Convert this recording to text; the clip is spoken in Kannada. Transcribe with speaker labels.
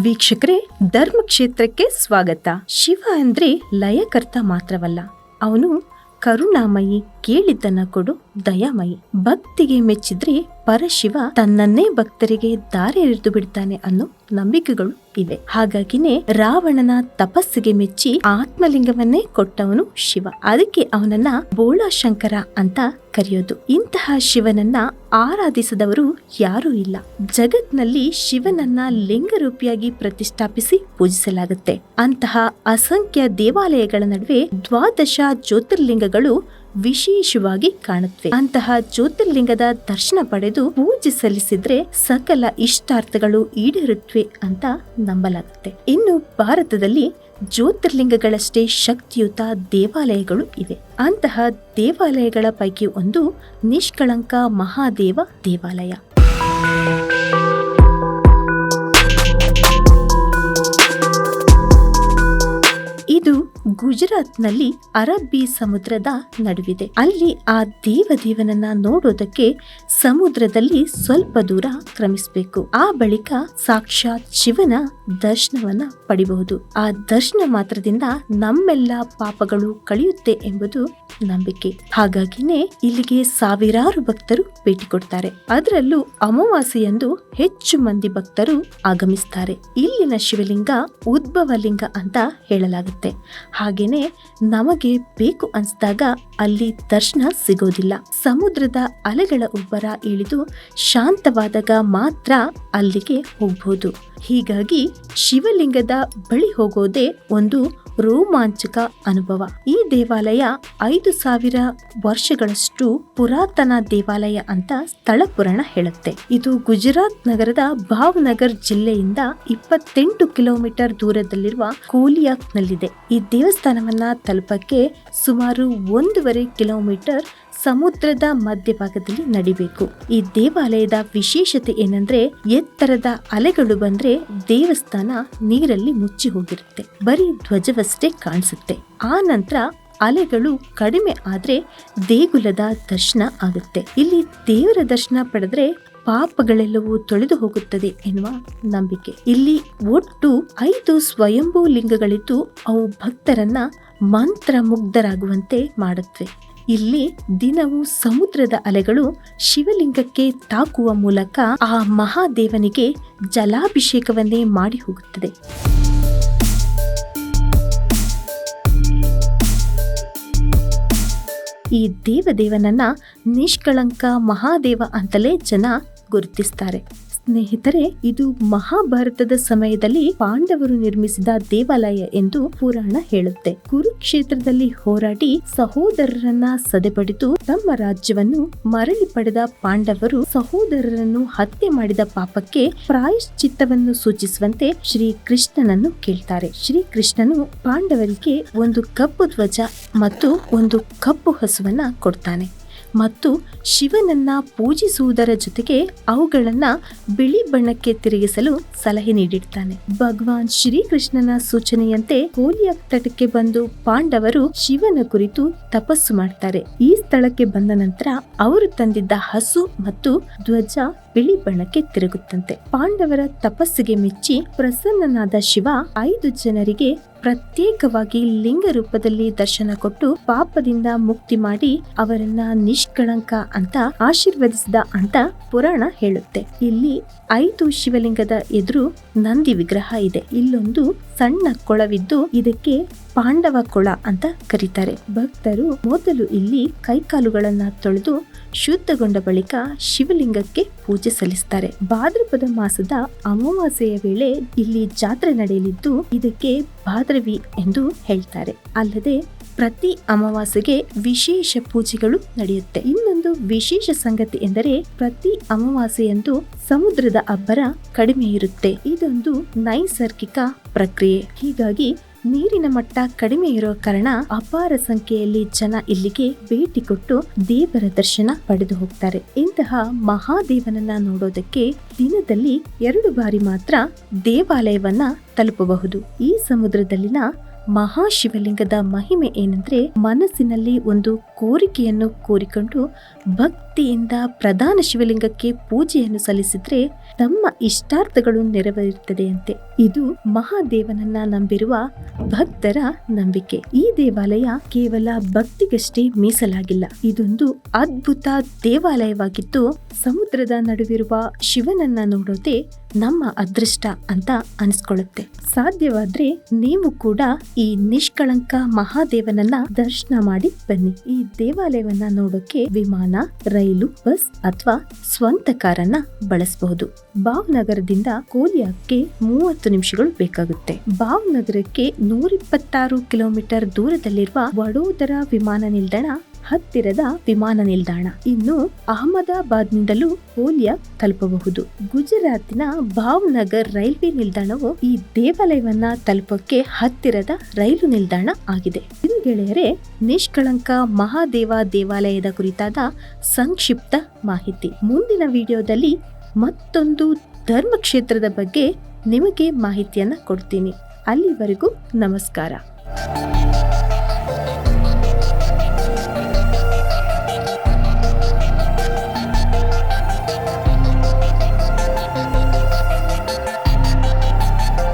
Speaker 1: ವೀಕ್ಷಕರೇ, ಧರ್ಮಕ್ಷೇತ್ರಕ್ಕೆ ಸ್ವಾಗತ. ಶಿವ ಅಂದ್ರೆ ಲಯಕರ್ತ ಮಾತ್ರವಲ್ಲ, ಅವನು ಕರುಣಾಮಯಿ, ಕೇಳಿದ್ದನ್ನ ಕೊಡು ದಯಾಮಯಿ. ಭಕ್ತಿಗೆ ಮೆಚ್ಚಿದ್ರೆ ಪರಶಿವ ತನ್ನನ್ನೇ ಭಕ್ತರಿಗೆ ದಾರಿ ಎರೆದು ಬಿಡ್ತಾನೆ ಅನ್ನೋ ನಂಬಿಕೆಗಳು ಇವೆ. ಹಾಗಾಗಿನೇ ರಾವಣನ ತಪಸ್ಸಿಗೆ ಮೆಚ್ಚಿ ಆತ್ಮಲಿಂಗವನ್ನೇ ಕೊಟ್ಟವನು ಶಿವ. ಅದಕ್ಕೆ ಅವನನ್ನ ಬೋಳಾಶಂಕರ ಅಂತ ಕರೆಯೋದು. ಇಂತಹ ಶಿವನನ್ನ ಆರಾಧಿಸದವರು ಯಾರೂ ಇಲ್ಲ. ಜಗತ್ನಲ್ಲಿ ಶಿವನನ್ನ ಲಿಂಗರೂಪಿಯಾಗಿ ಪ್ರತಿಷ್ಠಾಪಿಸಿ ಪೂಜಿಸಲಾಗುತ್ತೆ. ಅಂತಹ ಅಸಂಖ್ಯ ದೇವಾಲಯಗಳ ನಡುವೆ ದ್ವಾದಶ ಜ್ಯೋತಿರ್ಲಿಂಗಗಳು ವಿಶೇಷವಾಗಿ ಕಾಣುತ್ತವೆ. ಅಂತಹ ಜ್ಯೋತಿರ್ಲಿಂಗದ ದರ್ಶನ ಪಡೆದು ಪೂಜೆ ಸಲ್ಲಿಸಿದ್ರೆ ಸಕಲ ಇಷ್ಟಾರ್ಥಗಳು ಈಡೇರುತ್ತವೆ ಅಂತ ನಂಬಲಾಗುತ್ತೆ. ಇನ್ನು ಭಾರತದಲ್ಲಿ ಜ್ಯೋತಿರ್ಲಿಂಗಗಳಷ್ಟೇ ಶಕ್ತಿಯುತ ದೇವಾಲಯಗಳು ಇವೆ. ಅಂತಹ ದೇವಾಲಯಗಳ ಪೈಕಿ ಒಂದು ನಿಷ್ಕಳಂಕ ಮಹಾದೇವ ದೇವಾಲಯ. ಇದು ಗುಜರಾತ್ನಲ್ಲಿ ಅರಬ್ಬಿ ಸಮುದ್ರದ ನಡುವಿದೆ. ಅಲ್ಲಿ ಆ ದೇವದೇವನನ್ನ ನೋಡೋದಕ್ಕೆ ಸಮುದ್ರದಲ್ಲಿ ಸ್ವಲ್ಪ ದೂರ ಕ್ರಮಿಸಬೇಕು. ಆ ಬಳಿಕ ಸಾಕ್ಷಾತ್ ಶಿವನ ದರ್ಶನವನ್ನ ಪಡಿಬಹುದು. ಆ ದರ್ಶನ ಮಾತ್ರದಿಂದ ನಮ್ಮೆಲ್ಲ ಪಾಪಗಳು ಕಳೆಯುತ್ತೆ ಎಂಬುದು ನಂಬಿಕೆ. ಹಾಗಾಗಿನೇ ಇಲ್ಲಿಗೆ ಸಾವಿರಾರು ಭಕ್ತರು ಭೇಟಿ ಕೊಡ್ತಾರೆ. ಅದರಲ್ಲೂ ಅಮಾವಾಸ್ಯೆಯಂದು ಹೆಚ್ಚು ಮಂದಿ ಭಕ್ತರು ಆಗಮಿಸ್ತಾರೆ. ಇಲ್ಲಿನ ಶಿವಲಿಂಗ ಉದ್ಭವಲಿಂಗ ಅಂತ ಹೇಳಲಾಗುತ್ತೆ. ಹಾಗೇನೆ ನಮಗೆ ಬೇಕು ಅನ್ಸ್ದಾಗ ಅಲ್ಲಿ ದರ್ಶನ ಸಿಗೋದಿಲ್ಲ. ಸಮುದ್ರದ ಅಲೆಗಳ ಉಬ್ಬರ ಇಳಿದು ಶಾಂತವಾದಾಗ ಮಾತ್ರ ಅಲ್ಲಿಗೆ ಹೋಗಬಹುದು. ಹೀಗಾಗಿ ಶಿವಲಿಂಗದ ಬಳಿ ಹೋಗೋದೇ ಒಂದು ರೋಮಾಂಚಕ ಅನುಭವ. ಈ ದೇವಾಲಯ 5,000 ವರ್ಷಗಳಷ್ಟು ಪುರಾತನ ದೇವಾಲಯ ಅಂತ ಸ್ಥಳ ಪುರಾಣ ಹೇಳುತ್ತೆ. ಇದು ಗುಜರಾತ್ ನಗರದ ಭಾವನಗರ್ ಜಿಲ್ಲೆಯಿಂದ 28 ಕಿಲೋಮೀಟರ್ ದೂರದಲ್ಲಿರುವ ಕೋಲಿಯಾಕ್ ನಲ್ಲಿದೆ. ಈ ದೇವಸ್ಥಾನವನ್ನ ತಲುಪಕ್ಕೆ ಸುಮಾರು 1.5 ಕಿಲೋಮೀಟರ್ ಸಮುದ್ರದ ಮಧ್ಯಭಾಗದಲ್ಲಿ ನಡಿಬೇಕು. ಈ ದೇವಾಲಯದ ವಿಶೇಷತೆ ಏನಂದ್ರೆ, ಎತ್ತರದ ಅಲೆಗಳು ಬಂದ್ರೆ ದೇವಸ್ಥಾನ ನೀರಲ್ಲಿ ಮುಚ್ಚಿ ಹೋಗಿರುತ್ತೆ. ಬರೀ ಧ್ವಜವಷ್ಟೇ ಕಾಣಿಸುತ್ತೆ. ಆ ನಂತರ ಅಲೆಗಳು ಕಡಿಮೆ ಆದ್ರೆ ದೇಗುಲದ ದರ್ಶನ ಆಗುತ್ತೆ. ಇಲ್ಲಿ ದೇವರ ದರ್ಶನ ಪಡೆದ್ರೆ ಪಾಪಗಳೆಲ್ಲವೂ ತೊಳೆದು ಹೋಗುತ್ತದೆ ಎನ್ನುವ ನಂಬಿಕೆ. ಇಲ್ಲಿ ಒಟ್ಟು 5 ಸ್ವಯಂಭೂ ಲಿಂಗಗಳಿದ್ದು ಅವು ಭಕ್ತರನ್ನ ಮಂತ್ರ ಮುಗ್ಧರಾಗುವಂತೆ ಮಾಡುತ್ತವೆ. ಇಲ್ಲಿ ದಿನವೂ ಸಮುದ್ರದ ಅಲೆಗಳು ಶಿವಲಿಂಗಕ್ಕೆ ತಾಕುವ ಮೂಲಕ ಆ ಮಹಾದೇವನಿಗೆ ಜಲಾಭಿಷೇಕವನ್ನೇ ಮಾಡಿ ಹೋಗುತ್ತದೆ. ಈ ದೇವದೇವನನ್ನ ನಿಷ್ಕಳಂಕ ಮಹಾದೇವ ಅಂತಲೇ ಜನ ಗುರುತಿಸ್ತಾರೆ. ಸ್ನೇಹಿತರೆ, ಇದು ಮಹಾಭಾರತದ ಸಮಯದಲ್ಲಿ ಪಾಂಡವರು ನಿರ್ಮಿಸಿದ ದೇವಾಲಯ ಎಂದು ಪುರಾಣ ಹೇಳುತ್ತೆ. ಕುರುಕ್ಷೇತ್ರದಲ್ಲಿ ಹೋರಾಡಿ ಸಹೋದರರನ್ನ ಸದೆಬಡಿದು ತಮ್ಮ ರಾಜ್ಯವನ್ನು ಮರಳಿ ಪಡೆದ ಪಾಂಡವರು ಸಹೋದರರನ್ನು ಹತ್ಯೆ ಮಾಡಿದ ಪಾಪಕ್ಕೆ ಪ್ರಾಯಶ್ಚಿತ್ತವನ್ನು ಸೂಚಿಸುವಂತೆ ಶ್ರೀಕೃಷ್ಣನನ್ನು ಕೇಳ್ತಾರೆ. ಶ್ರೀಕೃಷ್ಣನು ಪಾಂಡವರಿಗೆ ಒಂದು ಕಪ್ಪು ಧ್ವಜ ಮತ್ತು ಒಂದು ಕಪ್ಪು ಹಸುವನ್ನ ಕೊಡ್ತಾನೆ ಮತ್ತು ಶಿವನನ್ನ ಪೂಜಿಸುವುದರ ಜೊತೆಗೆ ಅವುಗಳನ್ನ ಬಿಳಿ ಬಣ್ಣಕ್ಕೆ ತಿರುಗಿಸಲು ಸಲಹೆ ನೀಡಿರ್ತಾನೆ. ಭಗವಾನ್ ಶ್ರೀಕೃಷ್ಣನ ಸೂಚನೆಯಂತೆ ಕೋಲಿಯಾಕ್ ತಟಕ್ಕೆ ಬಂದು ಪಾಂಡವರು ಶಿವನ ಕುರಿತು ತಪಸ್ಸು ಮಾಡ್ತಾರೆ. ಈ ಸ್ಥಳಕ್ಕೆ ಬಂದ ನಂತರ ಅವರು ತಂದಿದ್ದ ಹಸು ಮತ್ತು ಧ್ವಜ ಬಿಳಿ ಬಣ್ಣಕ್ಕೆ ತಿರುಗುತ್ತಂತೆ. ಪಾಂಡವರ ತಪಸ್ಸಿಗೆ ಮೆಚ್ಚಿ ಪ್ರಸನ್ನನಾದ ಶಿವ 5 ಜನರಿಗೆ ಪ್ರತ್ಯೇಕವಾಗಿ ಲಿಂಗ ರೂಪದಲ್ಲಿ ದರ್ಶನ ಕೊಟ್ಟು ಪಾಪದಿಂದ ಮುಕ್ತಿ ಮಾಡಿ ಅವರನ್ನ ನಿಷ್ಕಳಂಕ ಅಂತ ಆಶೀರ್ವದಿಸಿದ ಅಂತ ಪುರಾಣ ಹೇಳುತ್ತೆ. ಇಲ್ಲಿ 5 ಶಿವಲಿಂಗದ ಎದುರು ನಂದಿ ವಿಗ್ರಹ ಇದೆ. ಇಲ್ಲೊಂದು ಸಣ್ಣ ಕೊಳವಿದ್ದು ಇದಕ್ಕೆ ಪಾಂಡವ ಕೊಳ ಅಂತ ಕರೀತಾರೆ. ಭಕ್ತರು ಮೊದಲು ಇಲ್ಲಿ ಕೈಕಾಲುಗಳನ್ನ ತೊಳೆದು ಶುದ್ಧಗೊಂಡ ಬಳಿಕ ಶಿವಲಿಂಗಕ್ಕೆ ಪೂಜೆ ಸಲ್ಲಿಸ್ತಾರೆ. ಭಾದ್ರಪದ ಮಾಸದ ಅಮಾವಾಸ್ಯೆಯ ವೇಳೆ ಇಲ್ಲಿ ಜಾತ್ರೆ ನಡೆಯಲಿದ್ದು ಇದಕ್ಕೆ ಭಾದ್ರವಿ ಎಂದು ಹೇಳ್ತಾರೆ. ಅಲ್ಲದೆ ಪ್ರತಿ ಅಮಾವಾಸ್ಯೆಗೆ ವಿಶೇಷ ಪೂಜೆಗಳು ನಡೆಯುತ್ತೆ. ಇನ್ನೊಂದು ವಿಶೇಷ ಸಂಗತಿ ಎಂದರೆ ಪ್ರತಿ ಅಮಾವಾಸ್ಯೆಯಂದು ಸಮುದ್ರದ ಅಬ್ಬರ ಕಡಿಮೆ ಇರುತ್ತೆ. ಇದೊಂದು ನೈಸರ್ಗಿಕ ಪ್ರಕ್ರಿಯೆ. ಹೀಗಾಗಿ ನೀರಿನ ಮಟ್ಟ ಕಡಿಮೆ ಇರೋ ಕಾರಣ ಅಪಾರ ಸಂಖ್ಯೆಯಲ್ಲಿ ಜನ ಇಲ್ಲಿಗೆ ಭೇಟಿ ಕೊಟ್ಟು ದೇವರ ದರ್ಶನ ಪಡೆದು ಹೋಗ್ತಾರೆ. ಇಂತಹ ಮಹಾದೇವನನ್ನ ನೋಡೋದಕ್ಕೆ ದಿನದಲ್ಲಿ 2 ಬಾರಿ ಮಾತ್ರ ದೇವಾಲಯವನ್ನ ತಲುಪಬಹುದು. ಈ ಸಮುದ್ರದಲ್ಲಿನ ಮಹಾಶಿವಲಿಂಗದ ಮಹಿಮೆ ಏನಂದ್ರೆ, ಮನಸ್ಸಿನಲ್ಲಿ ಒಂದು ಕೋರಿಕೆಯನ್ನು ಕೋರಿಕೊಂಡು ಭಕ್ತಿಯಿಂದ ಪ್ರಧಾನ ಶಿವಲಿಂಗಕ್ಕೆ ಪೂಜೆಯನ್ನು ಸಲ್ಲಿಸಿದ್ರೆ ತಮ್ಮ ಇಷ್ಟಾರ್ಥಗಳು ನೆರವೇರುತ್ತದೆ ಅಂತೆ. ಇದು ಮಹಾದೇವನನ್ನ ನಂಬಿರುವ ಭಕ್ತರ ನಂಬಿಕೆ. ಈ ದೇವಾಲಯ ಕೇವಲ ಭಕ್ತಿಗಷ್ಟೇ ಮೀಸಲಾಗಿಲ್ಲ, ಇದೊಂದು ಅದ್ಭುತ ದೇವಾಲಯವಾಗಿದ್ದು ಸಮುದ್ರದ ನಡುವಿರುವ ಶಿವನನ್ನ ನೋಡೋದೇ ನಮ್ಮ ಅದೃಷ್ಟ ಅಂತ ಅನಿಸ್ಕೊಳ್ಳುತ್ತೆ. ಸಾಧ್ಯವಾದ್ರೆ ನೀವು ಕೂಡ ಈ ನಿಷ್ಕಳಂಕ ಮಹಾದೇವನನ್ನ ದರ್ಶನ ಮಾಡಿ ಬನ್ನಿ. ಈ ದೇವಾಲಯವನ್ನ ನೋಡೋಕೆ ವಿಮಾನ, ರೈಲು, ಬಸ್ ಅಥವಾ ಸ್ವಂತ ಕಾರನ್ನ ಬಳಸಬಹುದು. ಭಾವನಗರದಿಂದ ಕೋಲಿಯಾಕ್ಕೆ 30 ನಿಮಿಷಗಳು ಬೇಕಾಗುತ್ತೆ. ಭಾವನಗರಕ್ಕೆ 126 ಕಿಲೋಮೀಟರ್ ದೂರದಲ್ಲಿರುವ ವಡೋದರ ವಿಮಾನ ನಿಲ್ದಾಣ ಹತ್ತಿರದ ವಿಮಾನ ನಿಲ್ದಾಣ. ಇನ್ನು ಅಹಮದಾಬಾದ್ನಿಂದಲೂ ಕೋಲಿಯಾ ತಲುಪಬಹುದು. ಗುಜರಾತಿನ ಭಾವನಗರ್ ರೈಲ್ವೆ ನಿಲ್ದಾಣವು ಈ ದೇವಾಲಯವನ್ನ ತಲುಪಕ್ಕೆ ಹತ್ತಿರದ ರೈಲು ನಿಲ್ದಾಣ ಆಗಿದೆ. ಇದು ಗೆಳೆಯರೇ, ನಿಷ್ಕಳಂಕ ಮಹಾದೇವ ದೇವಾಲಯದ ಕುರಿತಾದ ಸಂಕ್ಷಿಪ್ತ ಮಾಹಿತಿ. ಮುಂದಿನ ವಿಡಿಯೋದಲ್ಲಿ ಮತ್ತೊಂದು ಧರ್ಮಕ್ಷೇತ್ರದ ಬಗ್ಗೆ ನಿಮಗೆ ಮಾಹಿತಿಯನ್ನ ಕೊಡ್ತೀನಿ. ಅಲ್ಲಿವರೆಗೂ ನಮಸ್ಕಾರ.